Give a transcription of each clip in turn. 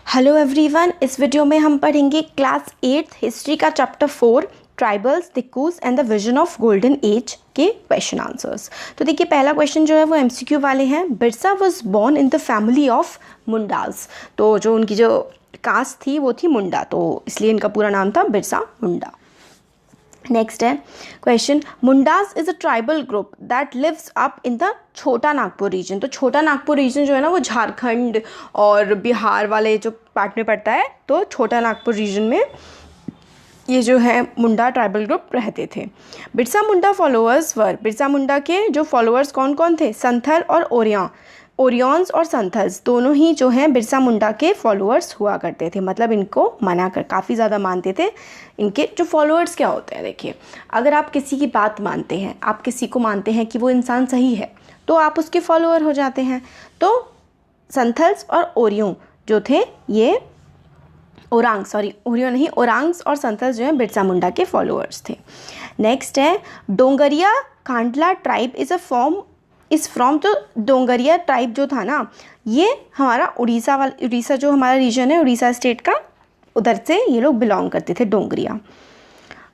Hello everyone, इस video में हम पढ़ेंगे क्लास 8 हिस्ट्री का chapter 4 tribals, Dikus and the vision of golden age के क्वेश्चन आंसर्स। तो देखिए, पहला क्वेश्चन जो है वो एमसीक्यू वाले हैं। Birsa was born in the family of Mundas. तो जो उनकी जो कास्ट थी वो थी मुंडा, तो इसलिए इनका पूरा नाम था बिरसा मुंडा। नेक्स्ट है question, Mundas is a tribal group that lives up in the Chhota Nagpur reason. तो छोटा नागपुर रीजन जो है ना वो झारखंड और बिहार वाले जो पार्ट में पड़ता है। तो छोटा नागपुर रीजन में ये जो है मुंडा ट्राइबल ग्रुप रहते थे। बिरसा मुंडा फॉलोअर्स वर, बिरसा मुंडा के जो फॉलोअर्स कौन कौन थे? संथल और ओरियंस और संथल्स दोनों ही जो हैं बिरसा मुंडा के फॉलोअर्स हुआ करते थे। मतलब इनको माना कर काफ़ी ज़्यादा मानते थे। इनके जो फॉलोअर्स क्या होते हैं, देखिए, अगर आप किसी की बात मानते हैं, आप किसी को मानते हैं कि वो इंसान सही है, तो आप उसके फॉलोअर हो जाते हैं। तो संथल्स और ओरियों जो थे ये ओरांग्स और संथल्स जो हैं बिरसा मुंडा के फॉलोअर्स थे। नेक्स्ट है डोंगरिया खांडला ट्राइब इज़ फ्रॉम। तो डोंगरिया ट्राइब जो था ना, ये हमारा उड़ीसा जो हमारा रीजन है, उड़ीसा स्टेट का, उधर से ये लोग बिलोंग करते थे, डोंगरिया।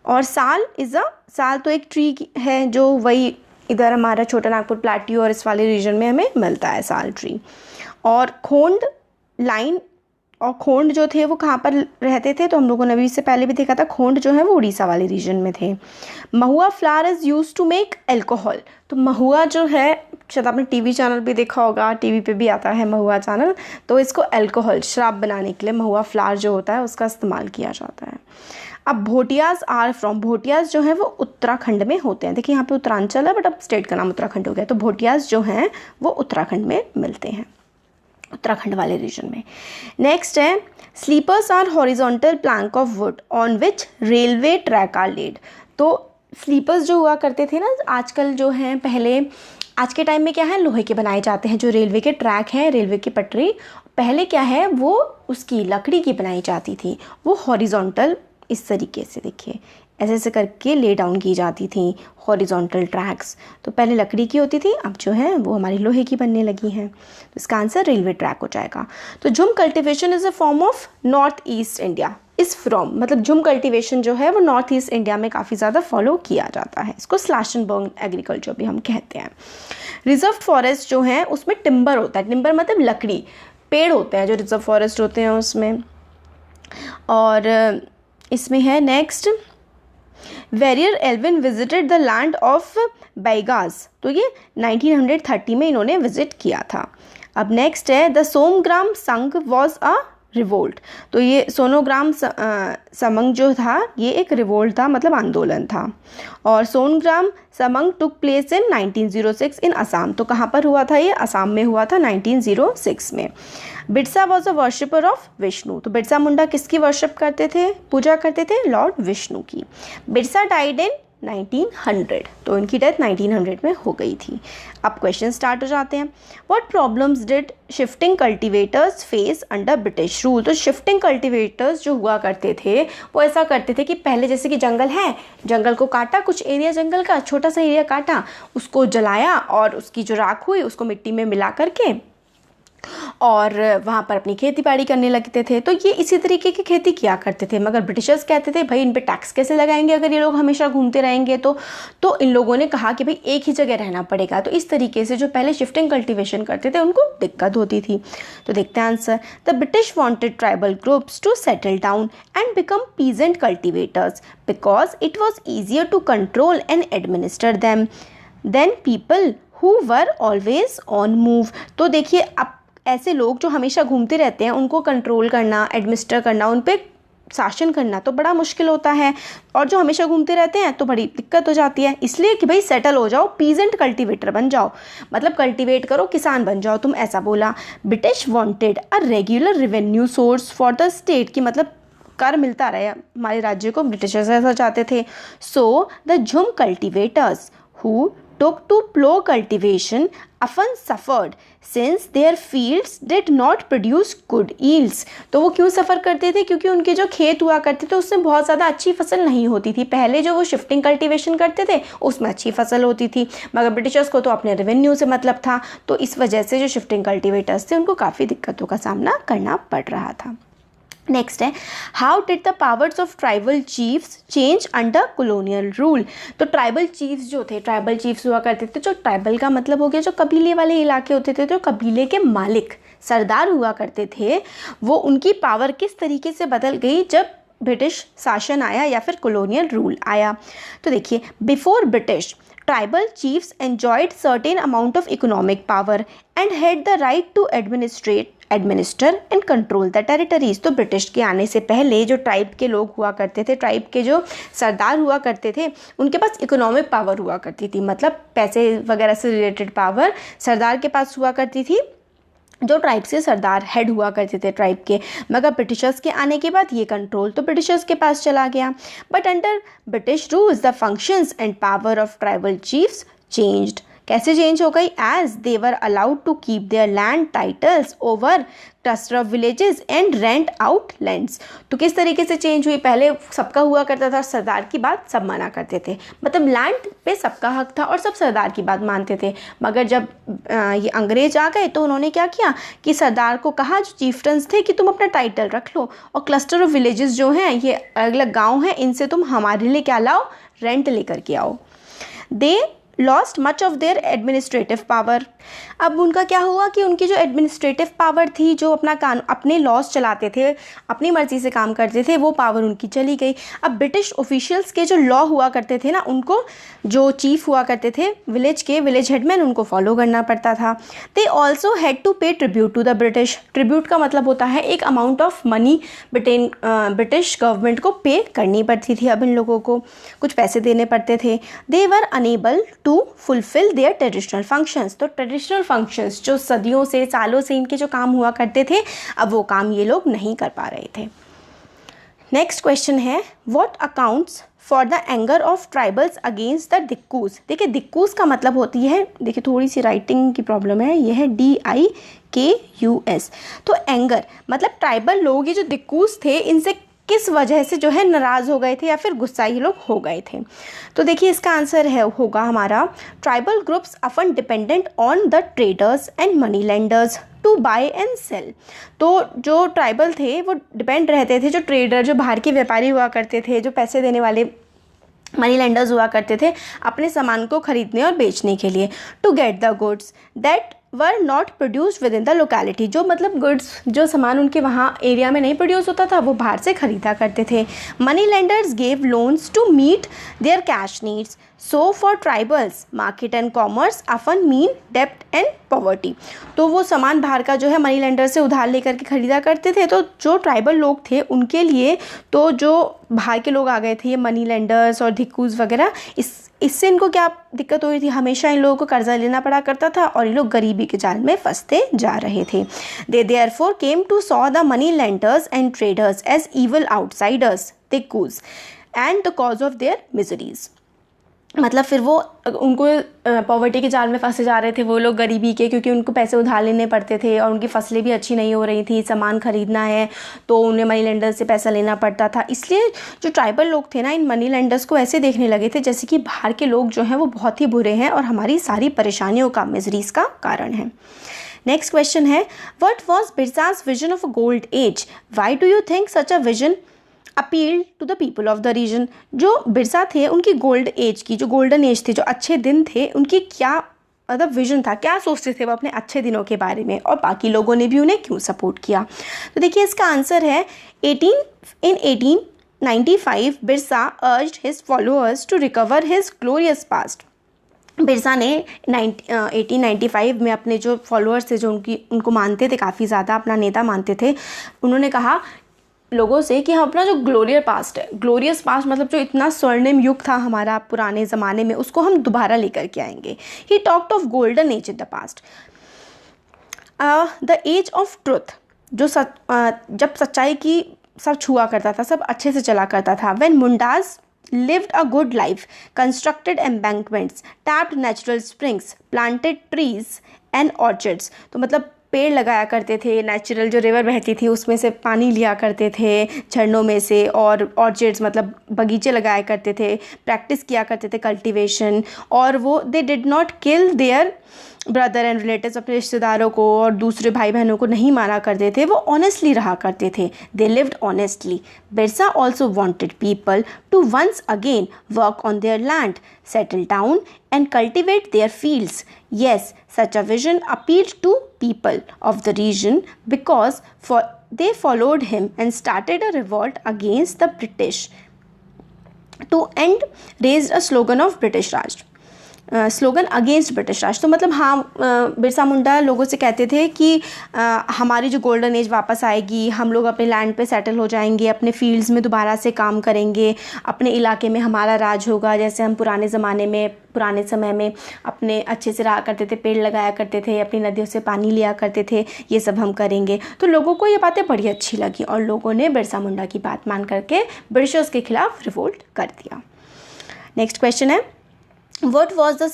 और साल तो एक ट्री है जो वही इधर हमारा छोटा नागपुर प्लाट्यू और इस वाले रीजन में हमें मिलता है, साल ट्री। और खोंड जो थे वो कहाँ पर रहते थे? तो हम लोगों ने अभी इससे पहले भी देखा था, खोंड जो है वो उड़ीसा वाले रीजन में थे। Mahua flower is use to make alcohol. तो महुआ जो है, शायद आपने टीवी चैनल भी देखा होगा, टीवी पे भी आता है महुआ चैनल। तो इसको एल्कोहल, शराब बनाने के लिए महुआ फ्लावर जो होता है उसका इस्तेमाल किया जाता है। अब भोटियाज जो है वो उत्तराखंड में होते हैं। देखिए यहाँ पे उत्तरांचल है, बट अब स्टेट का नाम उत्तराखंड हो गया। तो भोटियाज जो हैं वो उत्तराखंड में मिलते हैं, उत्तराखंड वाले रीजन में। नेक्स्ट है sleepers are horizontal plank of wood on which railway track are laid. तो स्लीपर्स जो हुआ करते थे ना, आजकल जो हैं, पहले आज के टाइम में क्या है, लोहे के बनाए जाते हैं। जो रेलवे के ट्रैक हैं, रेलवे की पटरी, पहले क्या है वो उसकी लकड़ी की बनाई जाती थी। वो हॉरिजॉन्टल इस तरीके से, देखिए, ऐसे ऐसे करके ले डाउन की जाती थी हॉरिजॉन्टल ट्रैक्स। तो पहले लकड़ी की होती थी, अब जो है वो हमारी लोहे की बनने लगी हैं। तो इसका आंसर रेलवे ट्रैक हो जाएगा। तो झुम cultivation is a form of north east India. मतलब झुम कल्टिवेशन जो है वो नॉर्थ ईस्ट इंडिया में काफ़ी ज़्यादा फॉलो किया जाता है। इसको स्लैश एंड बर्न एग्रीकल्चर भी हम कहते हैं। रिजर्व फॉरेस्ट जो है उसमें टिम्बर होता है। टिम्बर मतलब लकड़ी, पेड़ होते हैं जो रिजर्व फॉरेस्ट होते हैं उसमें। और इसमें है next, Verrier Elwin visited the land of Baigas. तो ये 1930 में इन्होंने विजिट किया था। अब नेक्स्ट है द सोमग्राम संघ वॉज अ रिवोल्ट। तो ये सोनोग्राम समंग जो था ये एक रिवोल्ट था, मतलब आंदोलन था। और सोनग्राम समंग टुक प्लेस इन 1906 इन असम। तो कहाँ पर हुआ था ये? असम में हुआ था 1906 में। Birsa was a worshipper of Vishnu. तो बिरसा मुंडा किसकी वर्शिप करते थे, पूजा करते थे? लॉर्ड विष्णु की। Birsa died in 1900। तो इनकी डेथ 1900 में हो गई थी। अब क्वेश्चन स्टार्ट हो जाते हैं। What problems did shifting cultivators face under British rule. तो शिफ्टिंग कल्टिवेटर्स जो हुआ करते थे वो ऐसा करते थे कि पहले जैसे कि जंगल है, जंगल को काटा, कुछ एरिया जंगल का छोटा सा एरिया काटा, उसको जलाया और उसकी जो राख हुई उसको मिट्टी में मिला करके और वहाँ पर अपनी खेती बाड़ी करने लगते थे। तो ये इसी तरीके की खेती किया करते थे। मगर ब्रिटिशर्स कहते थे भाई इन पे टैक्स कैसे लगाएंगे अगर ये लोग हमेशा घूमते रहेंगे। तो इन लोगों ने कहा कि भाई एक ही जगह रहना पड़ेगा। तो इस तरीके से जो पहले शिफ्टिंग कल्टिवेशन करते थे उनको दिक्कत होती थी। तो देखते हैं answer. The British wanted tribal groups to settle down and become peasant cultivators because it was easier to control and administer them than people who were always on move. तो देखिए, अब ऐसे लोग जो हमेशा घूमते रहते हैं उनको कंट्रोल करना, एडमिनिस्टर करना, उन पे शासन करना तो बड़ा मुश्किल होता है। और जो हमेशा घूमते रहते हैं तो बड़ी दिक्कत हो जाती है। इसलिए कि भाई सेटल हो जाओ, पीजेंट कल्टिवेटर बन जाओ, मतलब कल्टिवेट करो, किसान बन जाओ तुम, ऐसा बोला। British wanted a regular revenue source for the state, की मतलब कर मिलता रहे हमारे राज्य को, ब्रिटिशर्स ऐसा चाहते थे। सो द झुम cultivators who took to plough cultivation often suffered since their fields did not produce good yields। तो वो क्यों सफ़र करते थे? क्योंकि उनके जो खेत हुआ करते थे उसमें बहुत ज़्यादा अच्छी फसल नहीं होती थी। पहले जो वो शिफ्टिंग कल्टीवेशन करते थे उसमें अच्छी फसल होती थी, मगर ब्रिटिशर्स को तो अपने रेवेन्यू से मतलब था, तो इस वजह से जो शिफ्टिंग कल्टीवेटर्स थे उनको काफ़ी दिक्कतों का सामना करना पड़ रहा था। नेक्स्ट है, how did the powers of tribal chiefs change under colonial rule. तो ट्राइबल चीफ्स जो थे, ट्राइबल चीफ्स हुआ करते थे, जो ट्राइबल का मतलब हो गया जो कबीले वाले इलाके होते थे, जो कबीले के मालिक सरदार हुआ करते थे, वो उनकी पावर किस तरीके से बदल गई जब ब्रिटिश शासन आया या फिर कॉलोनियल रूल आया। तो देखिए, before British tribal chiefs enjoyed certain amount of economic power and had the right to administer and control the territories। तो ब्रिटिश के आने से पहले जो ट्राइब के लोग हुआ करते थे, ट्राइब के जो सरदार हुआ करते थे, उनके पास इकोनॉमिक पावर हुआ करती थी, मतलब पैसे वगैरह से रिलेटेड पावर सरदार के पास हुआ करती थी, जो ट्राइब से सरदार हेड हुआ करते थे ट्राइब के। मगर ब्रिटिशर्स के आने के बाद ये कंट्रोल तो ब्रिटिशर्स के पास चला गया। But under British rules the functions and power of tribal chiefs changed. कैसे चेंज हो गई? As they were allowed to keep their land titles over cluster of villages and rent out lands. तो किस तरीके से चेंज हुई? पहले सबका हुआ करता था, सरदार की बात सब माना करते थे, मतलब लैंड पे सबका हक था और सब सरदार की बात मानते थे। मगर जब ये अंग्रेज आ गए तो उन्होंने क्या किया कि सरदार को कहा, जो चीफ्टन्स थे, कि तुम अपना टाइटल रख लो और क्लस्टर ऑफ विलेजेस जो हैं, ये अलग अलग गाँव हैं, इनसे तुम हमारे लिए क्या लाओ? रेंट लेकर के आओ। They lost much of their administrative power. अब उनका क्या हुआ कि उनकी जो एडमिनिस्ट्रेटिव पावर थी, जो अपने लॉज चलाते थे, अपनी मर्जी से काम करते थे, वो पावर उनकी चली गई। अब ब्रिटिश ऑफिशियल्स के जो लॉ हुआ करते थे ना, उनको जो चीफ हुआ करते थे विलेज के, विलेज हेडमैन, उनको फॉलो करना पड़ता था। They also had to pay tribute to the British. Tribute का मतलब होता है एक amount of money British government को पे करनी पड़ती थी। अब इन लोगों को कुछ पैसे देने पड़ते थे। They were unable to fulfil their traditional functions. तो ट्रेडिशनल फंक्शंस जो सदियों से, सालों से इनके जो काम हुआ करते थे, अब वो काम ये लोग नहीं कर पा रहे थे। नेक्स्ट क्वेश्चन है, what accounts for the anger of tribals against the Dikus. देखिए, दिक्कूज का मतलब होती है, देखिए थोड़ी सी राइटिंग की प्रॉब्लम है, ये है DIKUS। तो एंगर मतलब ट्राइबल लोग, ये जो दिक्कूज थे, इनसे किस वजह से जो है नाराज़ हो गए थे या फिर गुस्साई लोग हो गए थे। तो देखिए, इसका आंसर होगा हमारा, tribal groups often dependent on the traders and money lenders to buy and sell. तो जो ट्राइबल थे वो डिपेंड रहते थे, जो ट्रेडर, जो बाहर के व्यापारी हुआ करते थे, जो पैसे देने वाले मनी लेंडर्स हुआ करते थे, अपने सामान को खरीदने और बेचने के लिए, to get the goods that were not produced within the locality. जो मतलब गुड्स, जो सामान उनके वहाँ एरिया में नहीं प्रोड्यूस होता था, वो बाहर से ख़रीदा करते थे। Money lenders gave loans to meet their cash needs. So for tribals market and commerce often mean डेप्ट एंड पॉवर्टी। तो वो सामान बाहर का जो है मनी लेंडर से उधार लेकर के ख़रीदा करते थे। तो जो ट्राइबल लोग थे उनके लिए, तो जो बाहर के लोग आ गए थे, ये मनी लेंडर्स और धिक्कूज वगैरह, इससे इनको क्या दिक्कत हो रही थी? हमेशा इन लोगों को कर्जा लेना पड़ा करता था और ये लोग गरीबी के जाल में फंसते जा रहे थे। They therefore came to saw the money lenders and traders as evil outsiders, Dikus, and the cause of their miseries. मतलब फिर वो उनको पॉवर्टी के जाल में फंसे जा रहे थे वो लोग गरीबी के, क्योंकि उनको पैसे उधार लेने पड़ते थे और उनकी फसलें भी अच्छी नहीं हो रही थी। सामान ख़रीदना है तो उन्हें मनी लेंडर से पैसा लेना पड़ता था। इसलिए जो ट्राइबल लोग थे ना, इन मनी लेंडर्स को ऐसे देखने लगे थे जैसे कि बाहर के लोग जो हैं वो बहुत ही बुरे हैं और हमारी सारी परेशानियों का, मिजरीज का कारण है। नेक्स्ट क्वेश्चन है, what was Birsa's vision of a gold age? Why do you think such a vision appeal to the people of the region? जो बिरसा थे, उनकी गोल्ड एज की, जो गोल्डन एज थी, जो अच्छे दिन थे, उनकी क्या मतलब विजन था, क्या सोचते थे वो अपने अच्छे दिनों के बारे में, और बाकी लोगों ने भी उन्हें क्यों सपोर्ट किया? तो देखिए, इसका आंसर है 1895 Birsa urged his followers to recover his glorious past. Birsa ने 1895 में अपने जो फॉलोअर्स थे, जो उनको मानते थे काफ़ी ज़्यादा, अपना नेता मानते थे, उन्होंने कहा लोगों से कि हम अपना जो ग्लोरियस पास्ट है, ग्लोरियस पास्ट मतलब जो इतना स्वर्णिम युग था हमारा पुराने ज़माने में, उसको हम दोबारा लेकर के आएंगे। He talked of golden age in the past, the age of truth, जो जब सच्चाई की सब छुआ करता था, सब अच्छे से चला करता था। When Mundas lived a good life, constructed embankments, tapped natural springs, planted trees and orchards. तो मतलब पेड़ लगाया करते थे, नेचुरल जो रिवर बहती थी उसमें से पानी लिया करते थे झरनों में से, और ऑर्चिड्स मतलब बगीचे लगाया करते थे, प्रैक्टिस किया करते थे कल्टीवेशन, और वो they did not kill their brother and relatives, अपने रिश्तेदारों को और दूसरे भाई बहनों को नहीं मारा करते थे, वो ऑनेस्टली रहा करते थे. They lived honestly. Birsa also wanted people to once again work on their land, settle down and cultivate their fields. Yes, such a vision appealed to people of the region because they followed him and started a revolt against the British. To end, raised a slogan of British Raj. Slogan against British Raj. तो मतलब हाँ, बिरसा मुंडा लोगों से कहते थे कि हमारी जो गोल्डन एज वापस आएगी, हम लोग अपने लैंड पे सेटल हो जाएंगे, अपने फील्ड्स में दोबारा से काम करेंगे, अपने इलाके में हमारा राज होगा, जैसे हम पुराने ज़माने में पुराने समय में अपने अच्छे से रहा करते थे, पेड़ लगाया करते थे, अपनी नदियों से पानी लिया करते थे, ये सब हम करेंगे. तो लोगों को ये बातें बड़ी अच्छी लगी और लोगों ने बिरसा मुंडा की बात मान करके ब्रिटिशर्स के खिलाफ रिवोल्ट कर दिया. नेक्स्ट क्वेश्चन है, What was the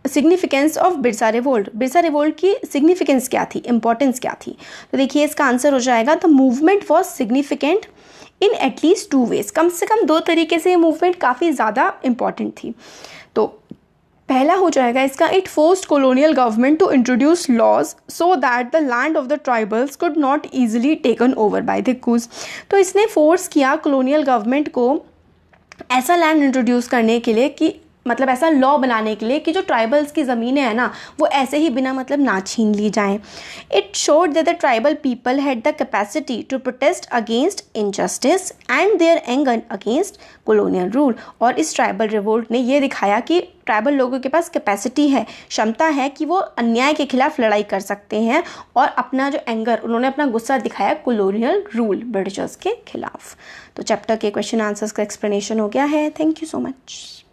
significance of Birsa revolt? Birsa revolt की सिग्निफिकेंस क्या थी, इंपॉर्टेंस क्या थी? तो देखिए इसका आंसर हो जाएगा, the movement was significant in at least 2 ways. कम से कम 2 तरीके से ये मूवमेंट काफ़ी ज़्यादा इंपॉर्टेंट थी. तो पहला हो जाएगा इसका, it forced colonial government to introduce laws so that the land of the tribals could not easily taken over by the Dikus. तो इसने फोर्स किया कॉलोनियल गवर्नमेंट को ऐसा लैंड इंट्रोड्यूस करने के लिए कि मतलब ऐसा लॉ बनाने के लिए कि जो ट्राइबल्स की ज़मीनें हैं ना वो ऐसे ही बिना मतलब ना छीन ली जाएं. It showed that the tribal people had the capacity to protest against injustice and their anger against colonial rule. और इस ट्राइबल रिवोल्ट ने ये दिखाया कि ट्राइबल लोगों के पास कैपेसिटी है, क्षमता है कि वो अन्याय के खिलाफ लड़ाई कर सकते हैं, और अपना जो एंगर, उन्होंने अपना गुस्सा दिखाया कॉलोनियल रूल ब्रिटिशर्स के खिलाफ. तो चैप्टर के क्वेश्चन आंसर्स का एक्सप्लेनेशन हो गया है. Thank you so much.